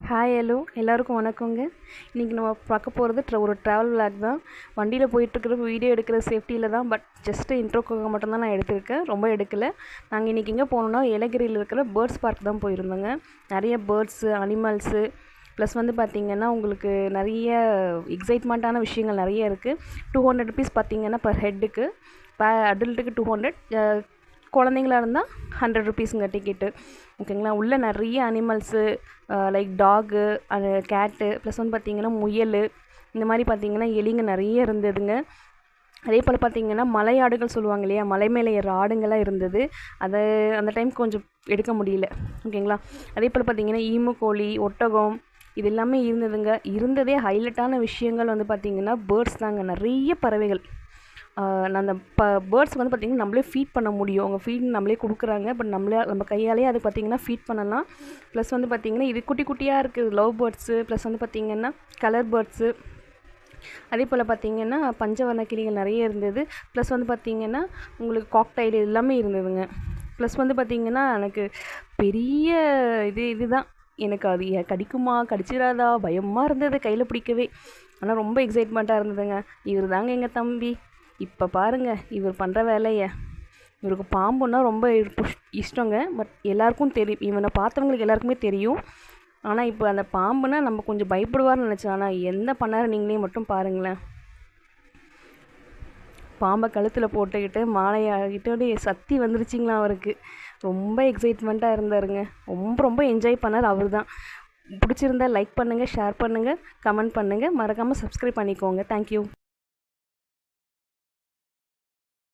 Hi hello எல்லாருக்கும் வணக்கங்க. இன்றைக்கி நம்ம பார்க்க போகிறது ஒரு ட்ராவல் விளாக் தான். வண்டியில் போயிட்டுருக்கிற வீடியோ எடுக்கிற சேஃப்டியில் தான். பட் ஜஸ்ட்டு இன்ட்ரோக்காக மட்டும்தான் நான் எடுத்திருக்கேன், ரொம்ப எடுக்கலை. நாங்கள் இன்றைக்கி எங்கே போனோம்னா ஏலகிரியில் இருக்கிற பேர்ட்ஸ் பார்க் தான் போயிருந்தோங்க. நிறைய பேர்ட்ஸு, அனிமல்ஸு ப்ளஸ் வந்து பார்த்திங்கன்னா உங்களுக்கு நிறைய எக்ஸைட்மெண்ட்டான விஷயங்கள் நிறைய இருக்குது. 200 ருபீஸ் பார்த்திங்கன்னா பர் ஹெட்டுக்கு, அடல்ட்டுக்கு 200, குழந்தைங்களா இருந்தால் 100 ருபீஸுங்க டிக்கெட்டு. ஓகேங்களா. உள்ளே நிறைய அனிமல்ஸு லைக் டாகு, கேட்டு ப்ளஸ் வந்து பார்த்திங்கன்னா முயல், இந்த மாதிரி பார்த்திங்கன்னா எலிங்க நிறைய இருந்ததுங்க. அதே போல் பார்த்திங்கன்னா மலையாடுகள் சொல்லுவாங்க இல்லையா, மலை மேலே ஏற ஆடுங்கள்லாம் இருந்தது. அதை அந்த டைம் கொஞ்சம் எடுக்க முடியல. ஓகேங்களா. அதே போல் பார்த்திங்கன்னா ஈமு கோழி, ஒட்டகம் இது எல்லாமே இருந்ததுங்க. இருந்ததே ஹைலைட்டான விஷயங்கள் வந்து பார்த்திங்கன்னா பேர்ட்ஸ் தாங்க. நிறைய பறவைகள். அந்த பேர்ட்ஸ்க்கு வந்து பார்த்திங்கன்னா நம்மளே ஃபீட் பண்ண முடியும். அவங்க ஃபீட் நம்மளே கொடுக்குறாங்க. பட் நம்ம கையாலேயே அது பார்த்திங்கன்னா ஃபீட் பண்ணலாம். ப்ளஸ் வந்து பார்த்திங்கன்னா இது குட்டி குட்டியாக இருக்குது லவ் பேர்ட்ஸு, ப்ளஸ் வந்து பார்த்திங்கன்னா கலர் பேர்ட்ஸு. அதே போல் பார்த்திங்கன்னா பஞ்சவர்ண கிளிகள் நிறைய இருந்தது. ப்ளஸ் வந்து பார்த்திங்கன்னா உங்களுக்கு காக்டைல் எல்லாமே இருந்ததுங்க. ப்ளஸ் வந்து பார்த்திங்கன்னா எனக்கு பெரிய இதுதான் எனக்கு அது கடிக்குமா கடிச்சிடாதா பயமாக இருந்தது கையில் பிடிக்கவே. ஆனால் ரொம்ப எக்ஸைட்மெண்ட்டாக இருந்ததுங்க. இவர் தாங்க எங்கள் தம்பி. இப்போ பாருங்கள் இவர் பண்ணுற வேலையை. இவருக்கு பாம்புன்னா ரொம்ப இஷ்டங்க. பட் எல்லாருக்கும் தெரியும், இவனை பார்த்தவங்களுக்கு எல்லாருக்குமே தெரியும். ஆனால் இப்போ அந்த பாம்புனா நம்ம கொஞ்சம் பயப்படுவார்னு நினச்சேன். ஆனால் என்ன பண்ணாரு நீங்களே மட்டும் பாருங்களேன். பாம்பை கழுத்தில் போட்டுக்கிட்டு மாலையாகிட்டோட சக்தி வந்துருச்சிங்களா அவருக்கு. ரொம்ப எக்ஸைட்மெண்ட்டாக இருந்தாருங்க. ரொம்ப ரொம்ப என்ஜாய் பண்ணார் அவர் தான். பிடிச்சிருந்தா லைக் பண்ணுங்கள், ஷேர் பண்ணுங்கள், கமெண்ட் பண்ணுங்கள், மறக்காமல் சப்ஸ்கிரைப் பண்ணிக்கோங்க. தேங்க்யூ.